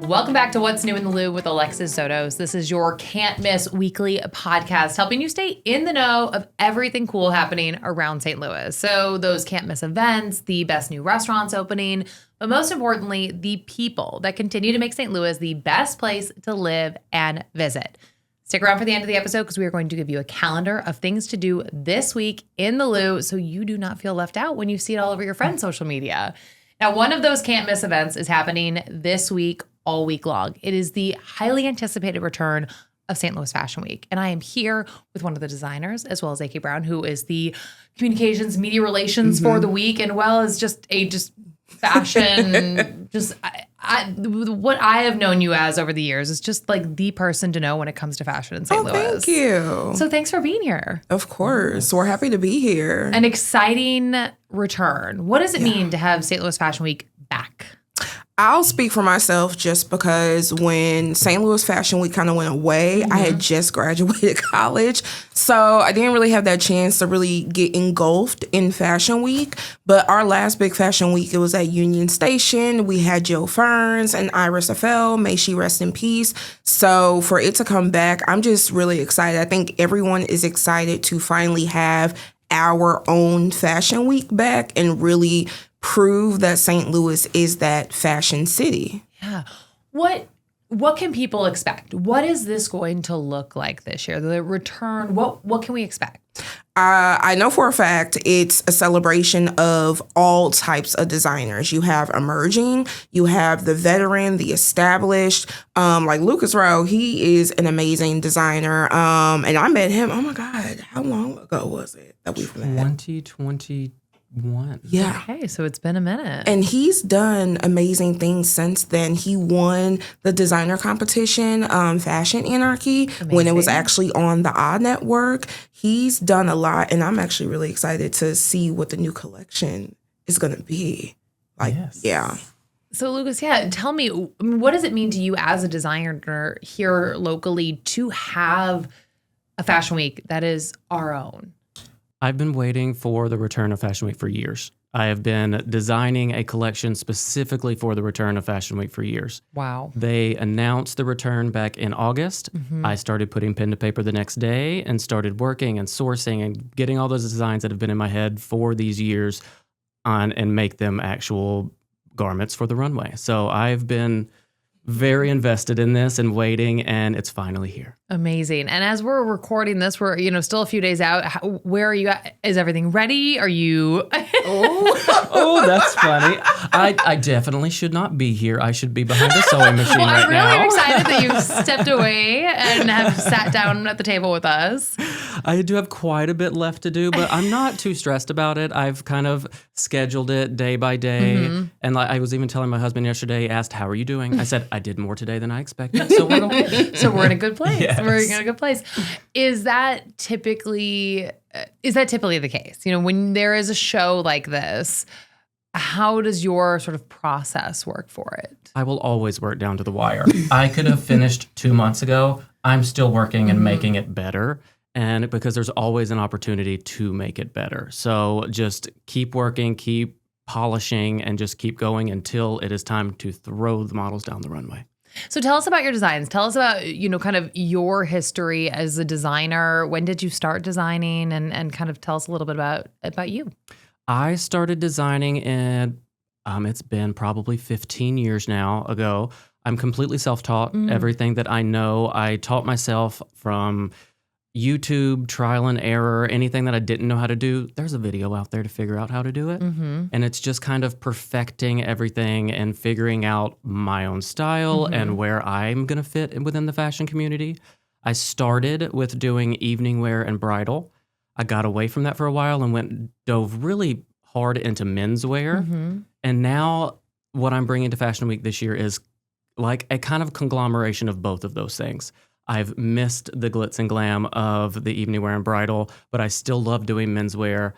Welcome back to What's New in the Lou with Alexis Sotos. This is your can't miss weekly podcast, helping you stay in the know of everything cool happening around St. Louis. So those can't miss events, the best new restaurants opening, but most importantly, the people that continue to make St. Louis the best place to live and visit. Stick around for the end of the episode because we are going to give you a calendar of things to do this week in the Lou so you do not feel left out when you see it all over your friends' social media. Now, one of those can't miss events is happening this week, all week long. It is the highly anticipated return of St. Louis Fashion Week. And I am here with one of the designers, as well as A.K. Brown, who is the communications, media relations for the week, and well as just fashion, what I have known you as over the years is just like the person to know when it comes to fashion in St. Louis. Thank you. So thanks for being here. Of course. We're happy to be here. An exciting return. What does it mean to have St. Louis Fashion Week back? I'll speak for myself just because when St. Louis Fashion Week kind of went away, I had just graduated college. So I didn't really have that chance to really get engulfed in Fashion Week. But our last big Fashion Week, it was at Union Station. We had Jill Ferns and Iris Afel. May she rest in peace. So for it to come back, I'm just really excited. I think everyone is excited to finally have our own Fashion Week back and really prove that St. Louis is that fashion city. Yeah. What can people expect? What is this going to look like this year? The return, what can we expect? I know for a fact it's a celebration of all types of designers. You have emerging, you have the veteran, the established, like Lucas Roe. He is an amazing designer. And I met him, oh my God, how long ago was it that we met? 2021. Yeah. Okay, so it's been a minute. And he's done amazing things since then. He won the designer competition, Fashion Anarchy, when it was actually on the Odd Network. He's done a lot, and I'm actually really excited to see what the new collection is going to be. Yeah. So, Lucas, tell me, what does it mean to you as a designer here locally to have a fashion week that is our own? I've been waiting for the return of Fashion Week for years. I have been designing a collection specifically for the return of Fashion Week for years. Wow. They announced the return back in August. I started putting pen to paper the next day and started working and sourcing and getting all those designs that have been in my head for these years on and make them actual garments for the runway. So I've been very invested in this and waiting, and it's finally here. Amazing. And as we're recording this, we're still a few days out. Where are you at? Is everything ready? Are you? Oh, that's funny. I definitely should not be here. I should be behind a sewing machine right now. I'm really excited that you've stepped away and have sat down at the table with us. I do have quite a bit left to do, but I'm not too stressed about it. I've kind of scheduled it day by day. And I was even telling my husband yesterday, he asked, how are you doing? I said, I did more today than I expected. So we're okay. So we're in a good place. Yes. We're in a good place. Is that typically the case? When there is a show like this, how does your sort of process work for it? I will always work down to the wire. I could have finished 2 months ago. I'm still working and making it better. And because there's always an opportunity to make it better. So just keep working, keep polishing, and just keep going until it is time to throw the models down the runway. So tell us about your designs. Tell us about, kind of your history as a designer. When did you start designing? And kind of tell us a little bit about you. I started designing in, it's been probably 15 years now ago. I'm completely self-taught. Everything that I know, I taught myself from YouTube, trial and error, anything that I didn't know how to do, there's a video out there to figure out how to do it. And it's just kind of perfecting everything and figuring out my own style and where I'm going to fit within the fashion community. I started with doing evening wear and bridal. I got away from that for a while and dove really hard into menswear. And now what I'm bringing to Fashion Week this year is like a kind of conglomeration of both of those things. I've missed the glitz and glam of the evening wear and bridal, but I still love doing menswear.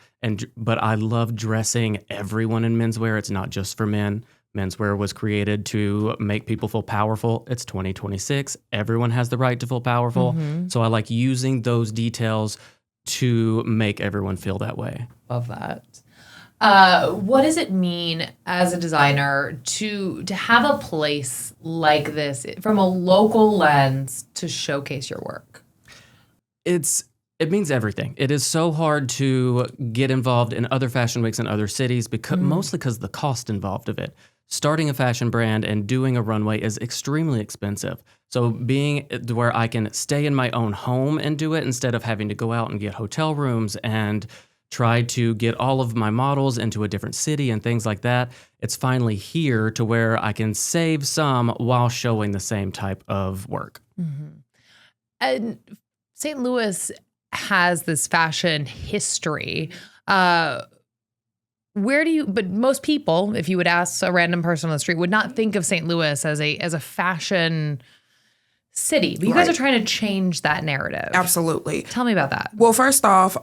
But I love dressing everyone in menswear. It's not just for men. Menswear was created to make people feel powerful. It's 2026. Everyone has the right to feel powerful. So I like using those details to make everyone feel that way. Love that. What does it mean as a designer to have a place like this from a local lens to showcase your work? It means everything. It is so hard to get involved in other fashion weeks in other cities because mostly because of the cost involved of it. Starting a fashion brand and doing a runway is extremely expensive. So being where I can stay in my own home and do it instead of having to go out and get hotel rooms and try to get all of my models into a different city and things like that, it's finally here to where I can save some while showing the same type of work. And St. Louis has this fashion history. But most people, if you would ask a random person on the street, would not think of St. Louis as a fashion city. But you guys are trying to change that narrative. Absolutely. Tell me about that. Well, first off,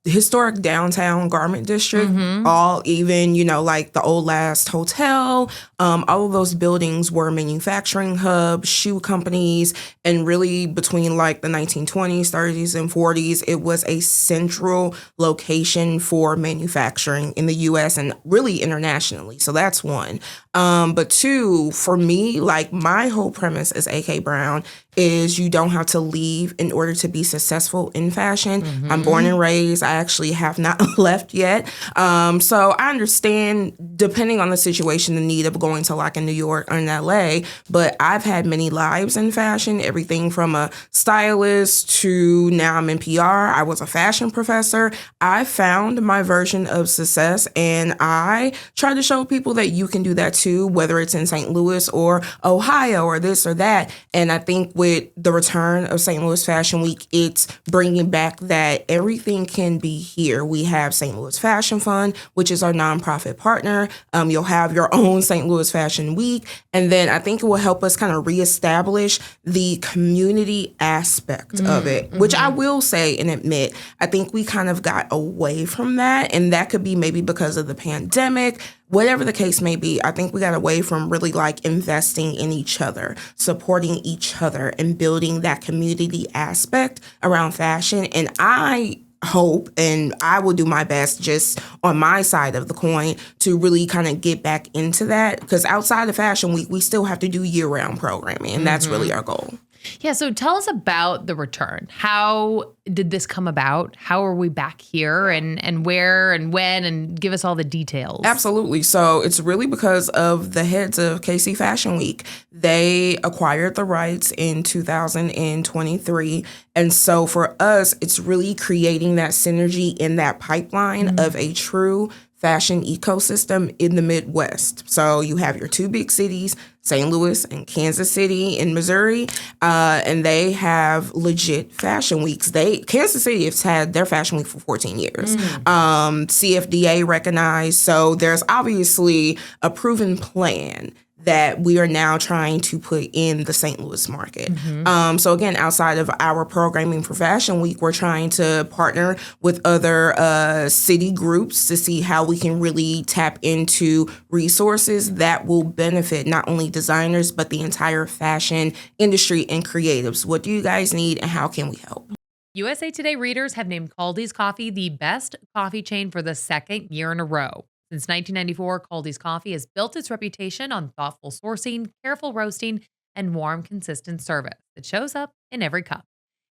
historic downtown garment district, all even, like the old last hotel, all of those buildings were manufacturing hubs, shoe companies, and really between like the 1920s, 30s, and 40s, it was a central location for manufacturing in the U.S. and really internationally. So that's one. But two, for me, like my whole premise as AK Brown is you don't have to leave in order to be successful in fashion. I'm born and raised. I actually have not left yet. So I understand, depending on the situation, the need of going to like in New York or in LA, but I've had many lives in fashion, everything from a stylist to now I'm in PR. I was a fashion professor. I found my version of success and I try to show people that you can do that too, whether it's in St. Louis or Ohio or this or that. And I think with the return of St. Louis Fashion Week, it's bringing back that everything can be here. We have St. Louis Fashion Fund, which is our nonprofit partner. You'll have your own St. Louis Fashion Week. And then I think it will help us kind of reestablish the community aspect of it, which I will say and admit, I think we kind of got away from that. And that could be maybe because of the pandemic. Whatever the case may be, I think we got away from really like investing in each other, supporting each other, and building that community aspect around fashion. And I hope, and I will do my best just on my side of the coin to really kind of get back into that. Because outside of Fashion Week, we still have to do year-round programming, and that's really our goal. Yeah, so tell us about the return. How did this come about? How are we back here and where and when, and give us all the details? Absolutely. So it's really because of the heads of KC Fashion Week. They acquired the rights in 2023. And so for us, it's really creating that synergy in that pipeline of a true fashion ecosystem in the Midwest. So you have your two big cities, St. Louis and Kansas City in Missouri, and they have legit fashion weeks. Kansas City has had their fashion week for 14 years. CFDA recognized, so there's obviously a proven plan that we are now trying to put in the St. Louis market. So again, outside of our programming for Fashion Week, we're trying to partner with other city groups to see how we can really tap into resources that will benefit not only designers, but the entire fashion industry and creatives. What do you guys need and how can we help? USA Today readers have named Caldi's Coffee the best coffee chain for the second year in a row. Since 1994, Caldi's Coffee has built its reputation on thoughtful sourcing, careful roasting, and warm, consistent service that shows up in every cup.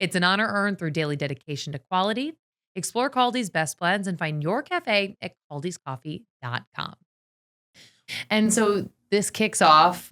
It's an honor earned through daily dedication to quality. Explore Caldi's best blends and find your cafe at caldiscoffee.com. And so this kicks off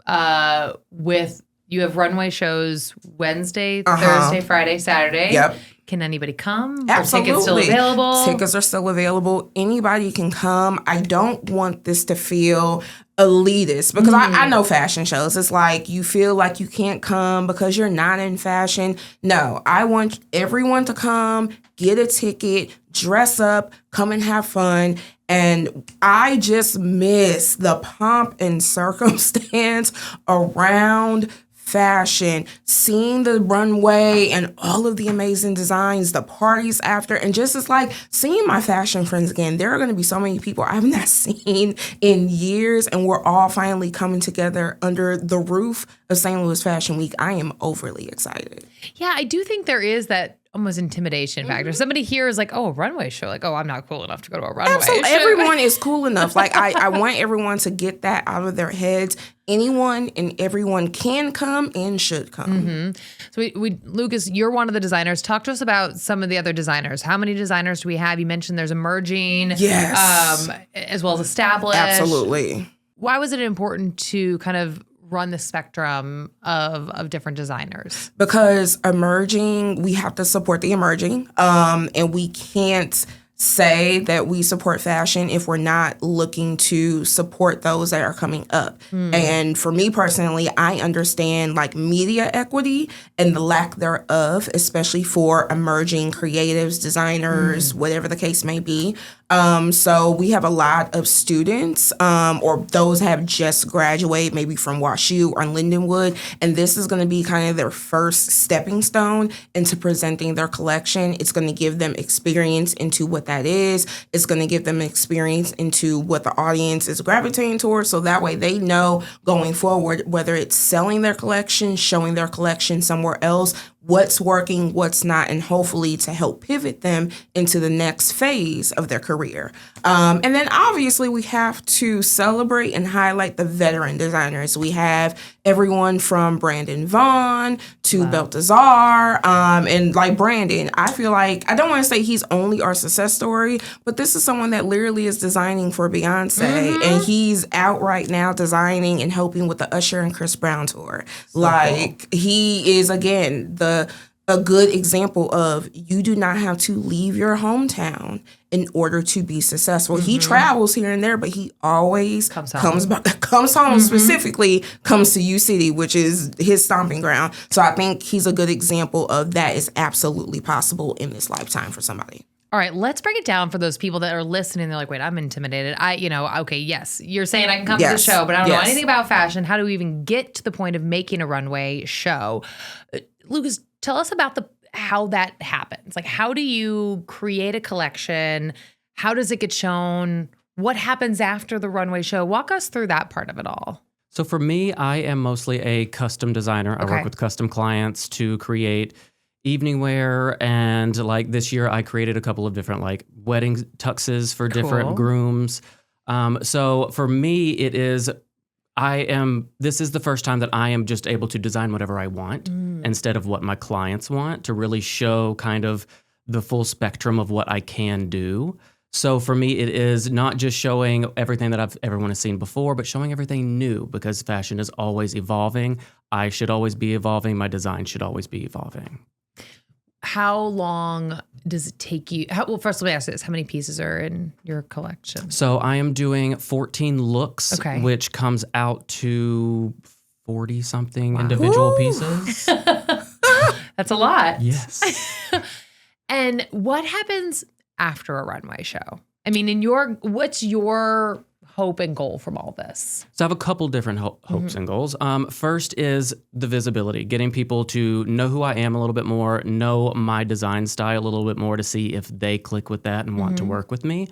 with, you have runway shows Wednesday, Thursday, Friday, Saturday. Yep. Can anybody come? Absolutely. Are tickets still available? Tickets are still available. Anybody can come. I don't want this to feel elitist because I know fashion shows. It's like you feel like you can't come because you're not in fashion. No, I want everyone to come, get a ticket, dress up, come and have fun. And I just miss the pomp and circumstance around fashion, seeing the runway and all of the amazing designs, the parties after, and just it's like seeing my fashion friends again. There are going to be so many people I've not seen in years, and we're all finally coming together under the roof of St. Louis Fashion Week. I am overly excited. Yeah, I do think there is that almost intimidation factor. Somebody here is like, oh, a runway show. Like, oh, I'm not cool enough to go to a runway Absolutely. show. Everyone is cool enough. Like, I want everyone to get that out of their heads. Anyone and everyone can come and should come. So we Lucas, you're one of the designers. Talk to us about some of the other designers. How many designers do we have? You mentioned there's emerging, Yes. As well as established. Absolutely. Why was it important to kind of run the spectrum of different designers? Because emerging, we have to support the emerging. And we can't say that we support fashion if we're not looking to support those that are coming up. And for me personally, I understand like media equity and the lack thereof, especially for emerging creatives, designers, whatever the case may be. So we have a lot of students or those have just graduated maybe from WashU or Lindenwood, and this is going to be kind of their first stepping stone into presenting their collection. It's going to give them experience into what that is. It's going to give them experience into what the audience is gravitating towards, so that way they know going forward whether it's selling their collection, showing their collection somewhere else, what's working, what's not, and hopefully to help pivot them into the next phase of their career. And then obviously we have to celebrate and highlight the veteran designers. We have everyone from Brandon Vaughn to Baltazar. And like Brandon, I feel like, I don't want to say he's only our success story, but this is someone that literally is designing for Beyonce. And he's out right now designing and helping with the Usher and Chris Brown tour. He is, again, a good example of you do not have to leave your hometown in order to be successful. He travels here and there, but he always comes home, specifically comes to U City, which is his stomping ground. So I think he's a good example of that is absolutely possible in this lifetime for somebody. All right, let's break it down for those people that are listening. They're like, wait, I'm intimidated. Okay, yes, you're saying I can come to the show, but I don't know anything about fashion. How do we even get to the point of making a runway show? Lucas, tell us about how that happens. Like, how do you create a collection? How does it get shown? What happens after the runway show? Walk us through that part of it all. So for me, I am mostly a custom designer. I work with custom clients to create evening wear, and like this year I created a couple of different like wedding tuxes for different grooms. So for me, this is the first time that I am just able to design whatever I want instead of what my clients want, to really show kind of the full spectrum of what I can do. So for me, it is not just showing everything that everyone has seen before, but showing everything new, because fashion is always evolving. I should always be evolving. My design should always be evolving. How long does it take you? First, let me ask this. How many pieces are in your collection? So I am doing 14 looks, which comes out to 40-something individual pieces. That's a lot. Yes. And what happens after a runway show? I mean, what's your hope and goal from all this? So I have a couple different hopes and goals. First is the visibility, getting people to know who I am a little bit more, know my design style a little bit more, to see if they click with that and want to work with me.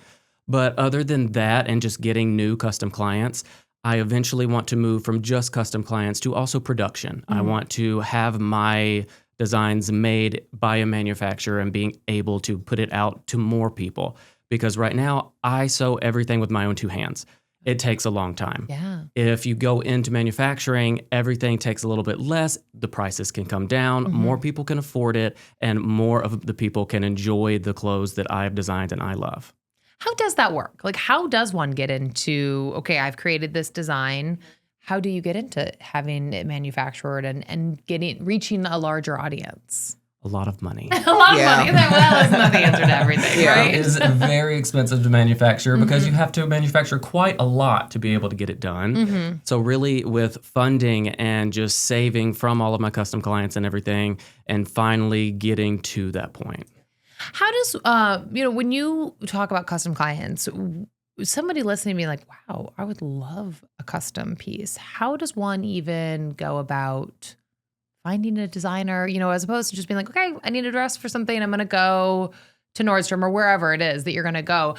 But other than that, and just getting new custom clients, I eventually want to move from just custom clients to also production. I want to have my designs made by a manufacturer and being able to put it out to more people. Because right now, I sew everything with my own two hands. It takes a long time. Yeah. If you go into manufacturing, everything takes a little bit less. The prices can come down. More people can afford it. And more of the people can enjoy the clothes that I have designed and I love. How does that work? Like, how does one get into, okay, I've created this design. How do you get into having it manufactured and reaching a larger audience? A lot of money. A lot of money. Well, isn't that the answer to everything, right? It is very expensive to manufacture because you have to manufacture quite a lot to be able to get it done. So really with funding and just saving from all of my custom clients and everything, and finally getting to that point. How does, when you talk about custom clients, somebody listening to me like, wow, I would love a custom piece. How does one even go about finding a designer, as opposed to just being like, okay, I need a dress for something. I'm going to go to Nordstrom or wherever it is that you're going to go.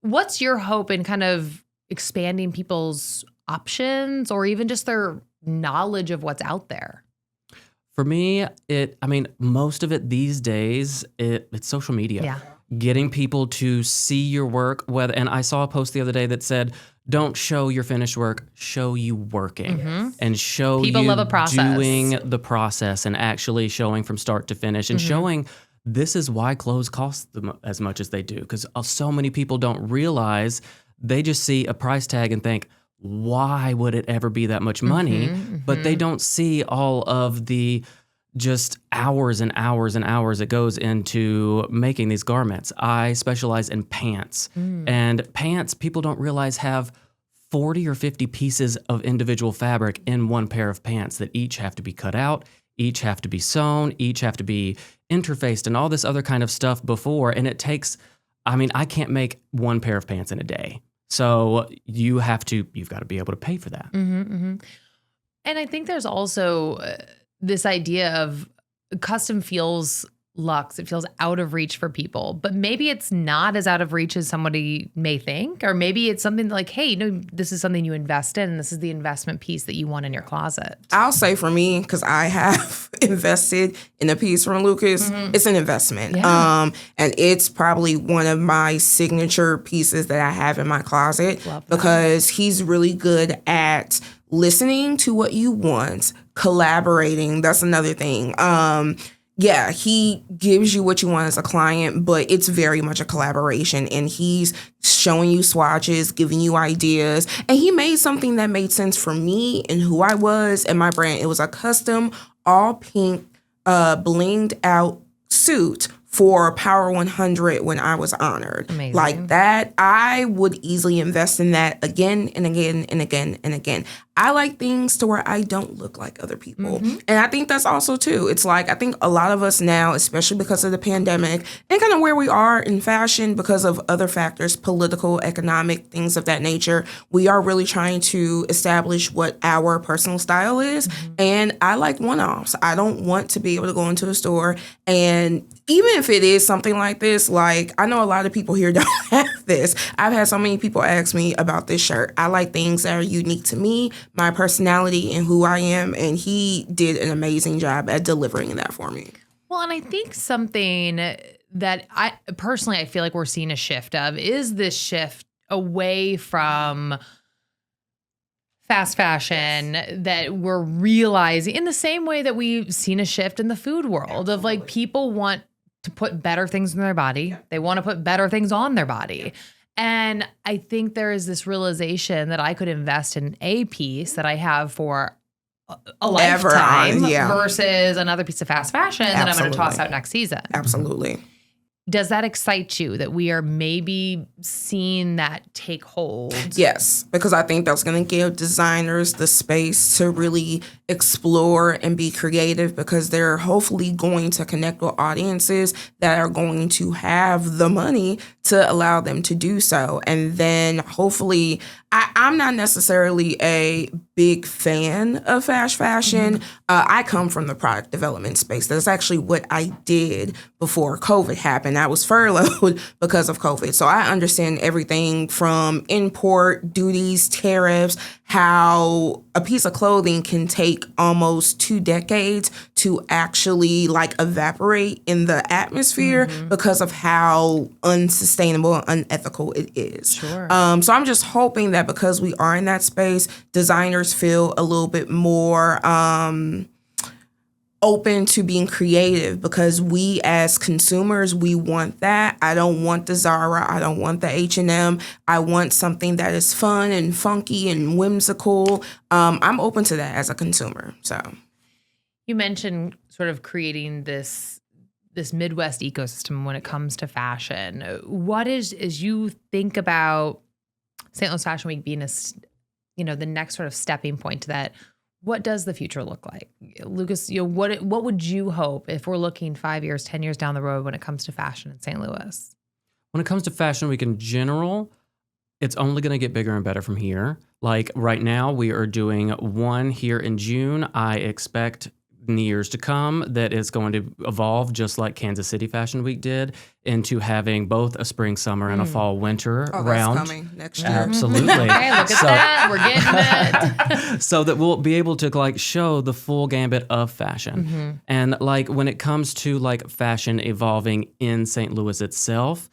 What's your hope in kind of expanding people's options or even just their knowledge of what's out there? For me, most of it these days, it's social media. Yeah. Getting people to see your work. And I saw a post the other day that said, don't show your finished work, show you working. And show People you love a process. doing the process and actually showing from start to finish and showing this is why clothes cost them as much as they do. Because so many people don't realize, they just see a price tag and think, why would it ever be that much money? But they don't see all of the just hours and hours and hours it goes into making these garments. I specialize in pants. And pants, people don't realize, have 40 or 50 pieces of individual fabric in one pair of pants that each have to be cut out, each have to be sewn, each have to be interfaced and all this other kind of stuff before. And it takes, I can't make one pair of pants in a day. So you've got to be able to pay for that. And I think there's also this idea of custom feels luxe. It feels out of reach for people, but maybe it's not as out of reach as somebody may think, or maybe it's something like, hey, no, this is something you invest in, and this is the investment piece that you want in your closet. I'll say for me, because I have invested in a piece from Lucas, it's an investment. Yeah. And it's probably one of my signature pieces that I have in my closet Love that. because he's really good at listening to what you want, collaborating. That's another thing. Yeah, he gives you what you want as a client, but it's very much a collaboration, and he's showing you swatches, giving you ideas, and he made something that made sense for me and who I was and my brand. It was a custom, all pink, blinged out suit for Power 100 when I was honored. Amazing. Like that, I would easily invest in that again and again and again and again. I like things to where I don't look like other people. And I think that's also too. It's like, I think a lot of us now, especially because of the pandemic and kind of where we are in fashion because of other factors, political, economic, things of that nature, we are really trying to establish what our personal style is. And I like one-offs. I don't want to be able to go into a store, and even if it is something like this, like I know a lot of people here don't have this. I've had so many people ask me about this shirt. I like things that are unique to me, my personality, and who I am, and he did an amazing job at delivering that for me. Well, and I think something that I feel like we're seeing a shift of is this shift away from fast fashion that we're realizing in the same way that we've seen a shift in the food world of like people want to put better things in their body. They want to put better things on their body. And I think there is this realization that I could invest in a piece that I have for a lifetime versus another piece of fast fashion that I'm going to toss out next season. Absolutely. Does that excite you that we are maybe seeing that take hold? Yes, because I think that's going to give designers the space to really explore and be creative, because they're hopefully going to connect with audiences that are going to have the money to allow them to do so. And then hopefully, I'm not necessarily a big fan of fast fashion. I come from the product development space. That's actually what I did before COVID happened. I was furloughed because of COVID. So I understand everything from import, duties, tariffs, how a piece of clothing can take almost 2 decades to actually like evaporate in the atmosphere because of how unsustainable and unethical it is. Sure. So I'm just hoping that because we are in that space, designers feel a little bit more open to being creative, because we as consumers, we want that. I don't want the Zara. I don't want the H&M. I want something that is fun and funky and whimsical. I'm open to that as a consumer. So you mentioned sort of creating this Midwest ecosystem when it comes to fashion. What is, as you think about St. Louis Fashion Week being the next sort of stepping point to that, what does the future look like? Lucas, what would you hope if we're looking 5 years, 10 years down the road when it comes to fashion in St. Louis? When it comes to Fashion Week in general, it's only going to get bigger and better from here. Like right now, we are doing one here in June. I expect in the years to come that it's going to evolve, just like Kansas City Fashion Week did, into having both a spring, summer, and a fall, winter round. That's coming next year. Absolutely. Hey, look at that. We're getting it. So that we'll be able to like show the full gambit of fashion. And like when it comes to like fashion evolving in St. Louis itself,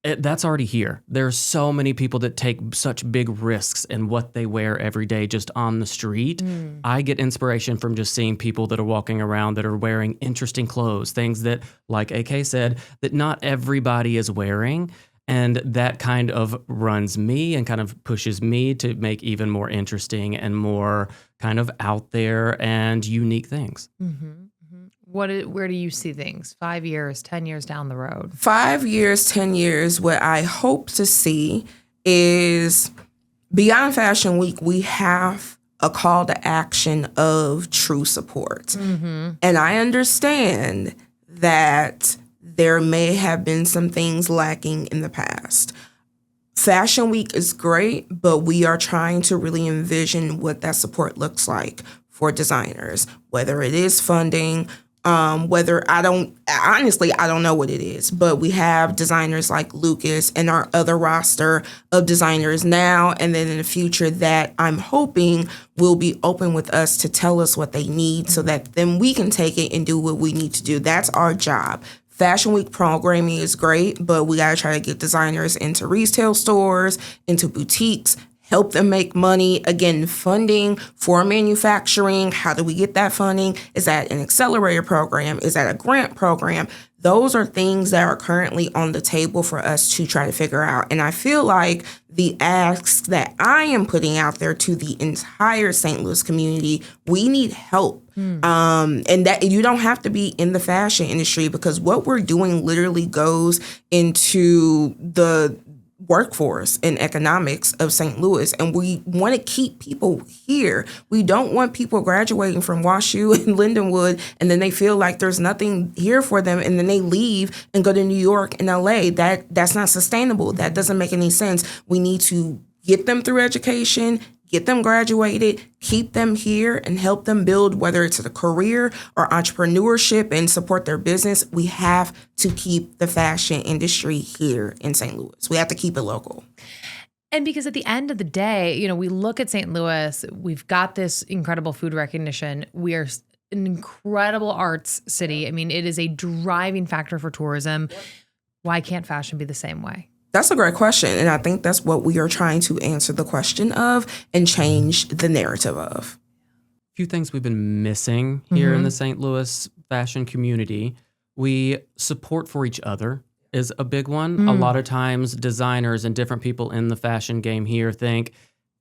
that's already here. There's so many people that take such big risks in what they wear every day just on the street. I get inspiration from just seeing people that are walking around that are wearing interesting clothes, things that, like AK said, that not everybody is wearing. And that kind of runs me and kind of pushes me to make even more interesting and more kind of out there and unique things. Where do you see things 5 years, 10 years down the road? 5 years, 10 years, what I hope to see is beyond Fashion Week, we have a call to action of true support. And I understand that there may have been some things lacking in the past. Fashion Week is great, but we are trying to really envision what that support looks like for designers, whether it is funding, whether I don't know what it is, but we have designers like Lucas and our other roster of designers now and then in the future that I'm hoping will be open with us to tell us what they need so that then we can take it and do what we need to do. That's our job. Fashion Week programming is great, but we got to try to get designers into retail stores, into boutiques, help them make money. Again, funding for manufacturing. How do we get that funding? Is that an accelerator program? Is that a grant program? Those are things that are currently on the table for us to try to figure out. And I feel like the asks that I am putting out there to the entire St. Louis community, we need help. And that you don't have to be in the fashion industry because what we're doing literally goes into the workforce and economics of St. Louis. And we want to keep people here. We don't want people graduating from WashU and Lindenwood and then they feel like there's nothing here for them and then they leave and go to New York and LA. That's not sustainable. That doesn't make any sense. We need to get them through education, get them graduated, keep them here and help them build, whether it's a career or entrepreneurship and support their business. We have to keep the fashion industry here in St. Louis. We have to keep it local. And because at the end of the day, we look at St. Louis, we've got this incredible food recognition. We are an incredible arts city. I mean, it is a driving factor for tourism. Why can't fashion be the same way? That's a great question. And I think that's what we are trying to answer the question of and change the narrative of. A few things we've been missing here in the St. Louis fashion community. We support for each other is a big one. A lot of times designers and different people in the fashion game here think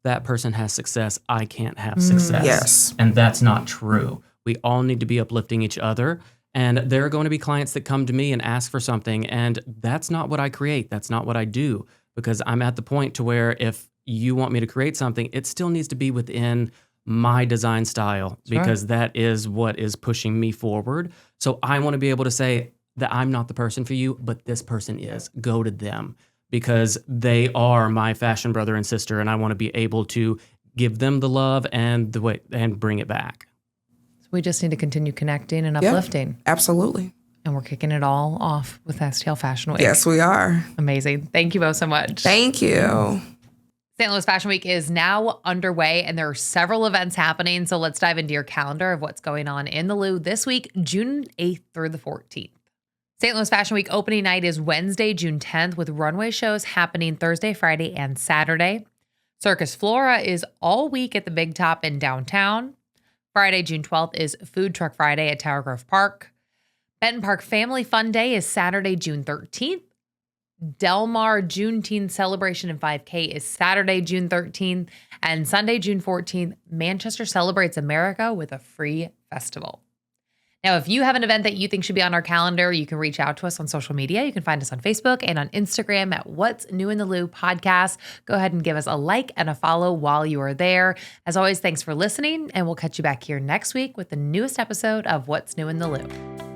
that person has success, I can't have success. Yes. And that's not true. We all need to be uplifting each other. And there are going to be clients that come to me and ask for something, and that's not what I create. That's not what I do, because I'm at the point to where if you want me to create something, it still needs to be within my design style because that is what is pushing me forward. So I want to be able to say that I'm not the person for you, but this person is. Go to them because they are my fashion brother and sister, and I want to be able to give them the love and the way and bring it back. We just need to continue connecting and uplifting. Absolutely. And we're kicking it all off with STL Fashion Week. Yes, we are. Amazing. Thank you both so much. Thank you. St. Louis Fashion Week is now underway and there are several events happening. So let's dive into your calendar of what's going on in the Lou this week, June 8th through the 14th. St. Louis Fashion Week opening night is Wednesday, June 10th with runway shows happening Thursday, Friday, and Saturday. Circus Flora is all week at the Big Top in downtown. Friday, June 12th is Food Truck Friday at Tower Grove Park. Benton Park Family Fun Day is Saturday, June 13th. Del Mar Juneteenth Celebration and 5K is Saturday, June 13th. And Sunday, June 14th, Manchester celebrates America with a free festival. Now, if you have an event that you think should be on our calendar, you can reach out to us on social media. You can find us on Facebook and on Instagram at What's New in the Lou podcast. Go ahead and give us a like and a follow while you are there. As always, thanks for listening, and we'll catch you back here next week with the newest episode of What's New in the Lou.